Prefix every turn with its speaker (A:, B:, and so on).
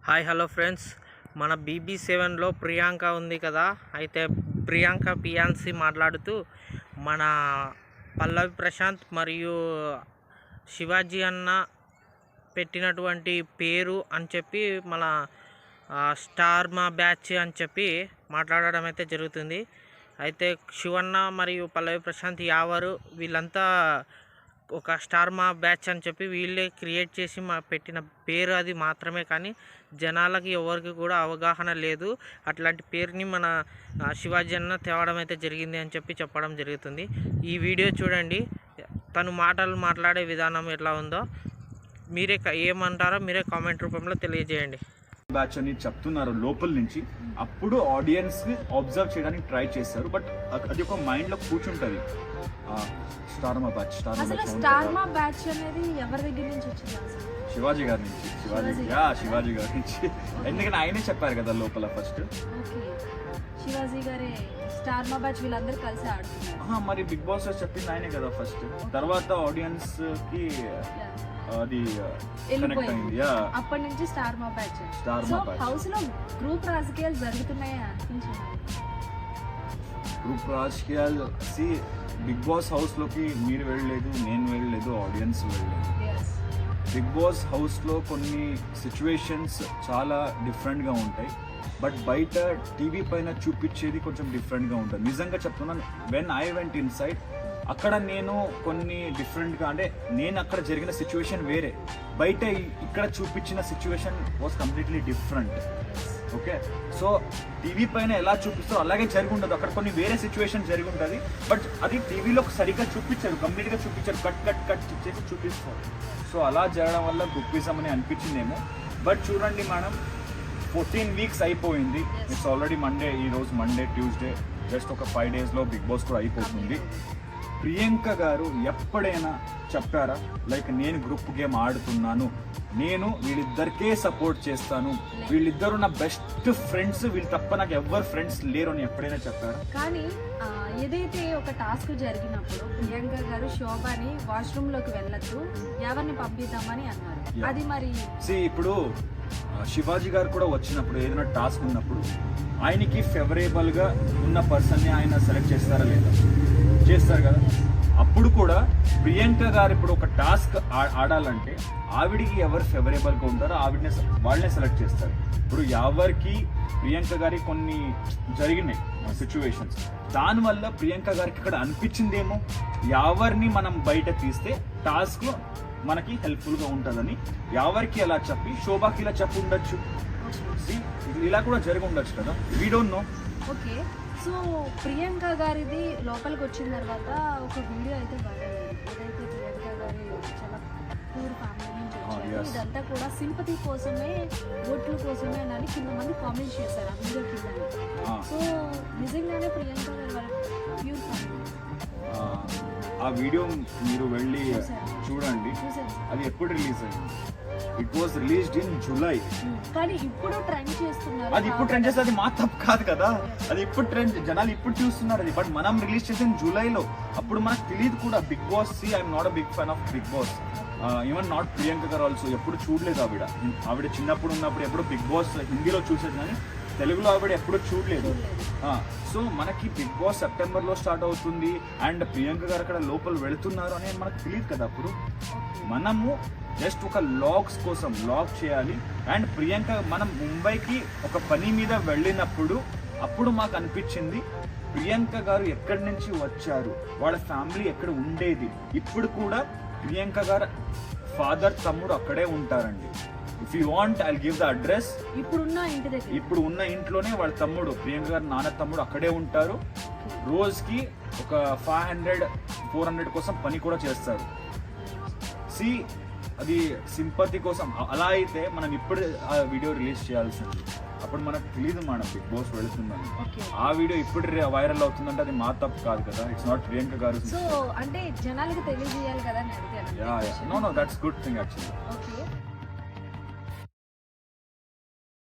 A: Hi hello friends, మన BB7లో ప్రియాంక ఉంది కదా. అయితే ప్రియాంక పియాన్సీ మాట్లాడుతూ మన పల్లవి ప్రశాంత్ మరియు శివాజీ అన్న పెట్టినటువంటి పేరు అని చెప్పి మన స్టార్ మా బ్యాచ్ అని చెప్పి మాట్లాడడం అయితే జరుగుతుంది. అయితే శివన్న మరియు పల్లవి ప్రశాంత్ యావరు వీళ్ళంతా ఒక స్టార్ మా బ్యాచ్ అని చెప్పి వీళ్ళే క్రియేట్ చేసి పెట్టిన పేరు అది మాత్రమే, కానీ జనాలకి ఎవరికి కూడా అవగాహన లేదు. అట్లాంటి పేరుని మన శివాజీ అన్న తేవడం అయితే జరిగింది అని చెప్పి చెప్పడం జరుగుతుంది. ఈ వీడియో చూడండి, తను మాట్లాడే విధానం ఎట్లా ఉందో మీరే ఏమంటారో మీరే కామెంట్ రూపంలో తెలియజేయండి.
B: బ్యాచ్ అని చెప్తున్నారు లోపల నుంచి, అప్పుడు ఆడియన్స్ అబ్జర్వ్ చేయడానికి ట్రై చేస్తారు. బట్ అది ఒక మైండ్ లో కూర్చుంటది. స్టార్ మా బ్యాచ్
C: అనేది ఎవరి దగ్గర నుంచి వచ్చింది?
B: శివాజీ గారి నుంచి. శివాజీ గారి నుంచి, ఎందుకంటే ఆయనే చెప్పారు కదా లోపల ఫస్ట్.
C: శివాజీ గారే స్టార్ మా బ్యాచ్ వీళ్ళందరూ కలిసి ఆడుతున్నారు.
B: మరి బిగ్ బాస్ చెప్పింది ఆయనే కదా ఫస్ట్. తర్వాత ఆడియన్స్ కి అది కనెక్ట్ అయింది.
C: అప్పటి నుంచి స్టార్ మా బ్యాచ్. హౌస్ లో గ్రూప్ రాజకీయాలు జరుగుతున్నాయి అనిపించింది.
B: గ్రూప్ రాజకీయాలు బిగ్ బాస్ హౌస్ లోకి మీరు వెళ్ళలేదు, నేను వెళ్ళలేదు, ఆడియన్స్ వెళ్ళలేదు. బిగ్ బాస్ హౌస్ లో కొన్ని సిచ్యువేషన్స్ చాలా డిఫరెంట్ గా ఉంటాయి, బట్ బయట టీవీ పైన చూపించేది కొంచెం డిఫరెంట్ గా ఉంటుంది. నిజంగా చెప్తున్నాను, when I went in side అక్కడ నేను కొన్ని డిఫరెంట్గా, అంటే నేను అక్కడ జరిగిన సిచ్యువేషన్ వేరే, బయట ఇక్కడ చూపించిన situation was completely different. Okay, so TV పైన ఎలా చూపిస్తారో అలాగే జరిగి ఉండదు, అక్కడ కొన్ని వేరే సిచ్యువేషన్ జరిగి ఉంటుంది. బట్ అది టీవీలో సరిగ్గా చూపించారు, కంప్లీట్గా చూపించారు, కట్ చేసి చూపిస్తారు. సో అలా జరగడం వల్ల గ్రూపిజం అని అనిపించిందేమో. బట్ చూడండి మేడం, 14 వీక్స్ అయిపోయింది. ఇట్స్ ఆల్రెడీ మండే, ఈరోజు మండే, ట్యూస్డే, జస్ట్ ఒక 5 డేస్లో బిగ్ బాస్ కూడా అయిపోతుంది. ప్రియాంక గారు ఎప్పుడైనా చెప్పారా లైక్ నేను గ్రూప్ గేమ్ ఆడుతున్నాను, నేను వీళ్ళిద్దరికే సపోర్ట్ చేస్తాను, వీళ్ళిద్దరు నా బెస్ట్ ఫ్రెండ్స్, వీళ్ళు తప్ప నాకు ఎవరు ఫ్రెండ్స్ లేరు అని ఎప్పుడైనా చెప్పారా?
C: కానీ ఏదైతే ఒక టాస్క్ జరిగినప్పుడు ప్రియాంక గారు శోభాని వాష్రూమ్ లోకి వెళ్ళొద్దు, ఎవరిని పంపిద్దామని అన్నారు. అది మరి
B: ఇప్పుడు శివాజీ గారు కూడా వచ్చినప్పుడు ఏదైనా టాస్క్ ఉన్నప్పుడు ఆయనకి ఫేవరేబుల్ గా ఉన్న పర్సన్ ని ఆయన సెలెక్ట్ చేస్తారా లేదా? చేస్తారు కదా. అప్పుడు కూడా ప్రియాంక గారు ఇప్పుడు ఒక టాస్క్ ఆడాలంటే ఆవిడికి ఎవరు ఫేవరేబుల్ గా ఉంటారో వాళ్ళనే సెలెక్ట్ చేస్తారు. ఇప్పుడు ఎవరికి ప్రియాంక గారికి కొన్ని జరిగినాయి సిచ్యువేషన్స్, దానివల్ల ప్రియాంక గారికి ఇక్కడ అనిపించిందేమో ఎవరిని మనం బయట తీస్తే టాస్క్ మనకి హెల్ప్ఫుల్ గా ఉంటుందని ఎవరికి అలా చెప్పి శోభాకి ఇలా చెప్పి ఉండొచ్చు, ఇలా కూడా జరిగి ఉండొచ్చు కదా. We don't know.
C: Okay, so Priyanka గారిది లోపలికి వచ్చిన తర్వాత ఒక వీడియో అయితే బాగాలేదు. ఏదైతే ప్రియాంక గారి చాలా పూర్ ఫ్యామిలీ నుంచి వచ్చారు, ఇదంతా కూడా సింపతి కోసమే, ఓట్ల కోసమే అని కింద మంది కామెంట్స్ చేశారు ఆ వీడియో కింద. సో నిజంగానే ప్రియాంక గారు వాళ్ళ ప్యూర్ ఫ్యామిలీ.
B: ఆ వీడియో మీరు వెళ్ళి చూడండి. అది ఎప్పుడు రిలీజ్ అయింది? It was released in July.
C: కానీ ఇప్పుడు ట్రెండ్ చేస్తున్నారు.
B: అది ఇప్పుడు ట్రెండ్ చేస్తే అది మా తప్పు కాదు కదా, అది ఇప్పుడు ట్రెండ్, జనాలు ఇప్పుడు చూస్తున్నారు అది. బట్ మనం రిలీజ్ చేసిన జూలైలో, అప్పుడు మనకు తెలియదు కూడా Bigg Boss. I'm not a big fan of Bigg Boss, even not Priyanka garu also. ఎప్పుడు చూడలేదు ఆవిడ చిన్నప్పుడు ఉన్నప్పుడు ఎప్పుడు బిగ్ బాస్ హిందీలో చూసేది, కానీ తెలుగులో ఆవిడ ఎప్పుడు చూడలేదు. సో మనకి బిగ్ బాస్ సెప్టెంబర్లో స్టార్ట్ అవుతుంది అండ్ ప్రియాంక గారు అక్కడ లోపల వెళుతున్నారు అనేది మనకు తెలియదు కదా. అప్పుడు మనము జస్ట్ ఒక లాగ్స్ కోసం లాగ్ చేయాలి. అండ్ ప్రియాంక మనం ముంబైకి ఒక పని మీద వెళ్ళినప్పుడు అప్పుడు మాకు అనిపించింది ప్రియాంక గారు ఎక్కడి నుంచి వచ్చారు, వాళ్ళ ఫ్యామిలీ ఎక్కడ ఉండేది. ఇప్పుడు కూడా ప్రియాంక గారు ఫాదర్ తమ్ముడు అక్కడే ఉంటారండి. If you want I'll give the address. ఇప్పుడు ఉన్న ఇంట్లోనే వాళ్ళ తమ్ముడు, ప్రియాంక గారు నాన్న తమ్ముడు అక్కడే ఉంటారు. రోజుకి ఒక 500-400 కోసం పని కూడా చేస్తారు. అది సింపతి కోసం. అలా అయితే మనం ఇప్పుడు ఆ వీడియో రిలీజ్ చేయాల్సింది. అప్పుడు మనకు తెలియదు మనం బిగ్ బాస్ వెళుతుందని. ఆ వీడియో ఇప్పుడు వైరల్ అవుతుందంటే అది మా తప్పు కాదు కదా. ఇట్స్ నాట్ ప్రియాంక గారు.
C: సో అంటే జనాలకు తెలియజేయాలి కదా.
B: No that's good thing actually.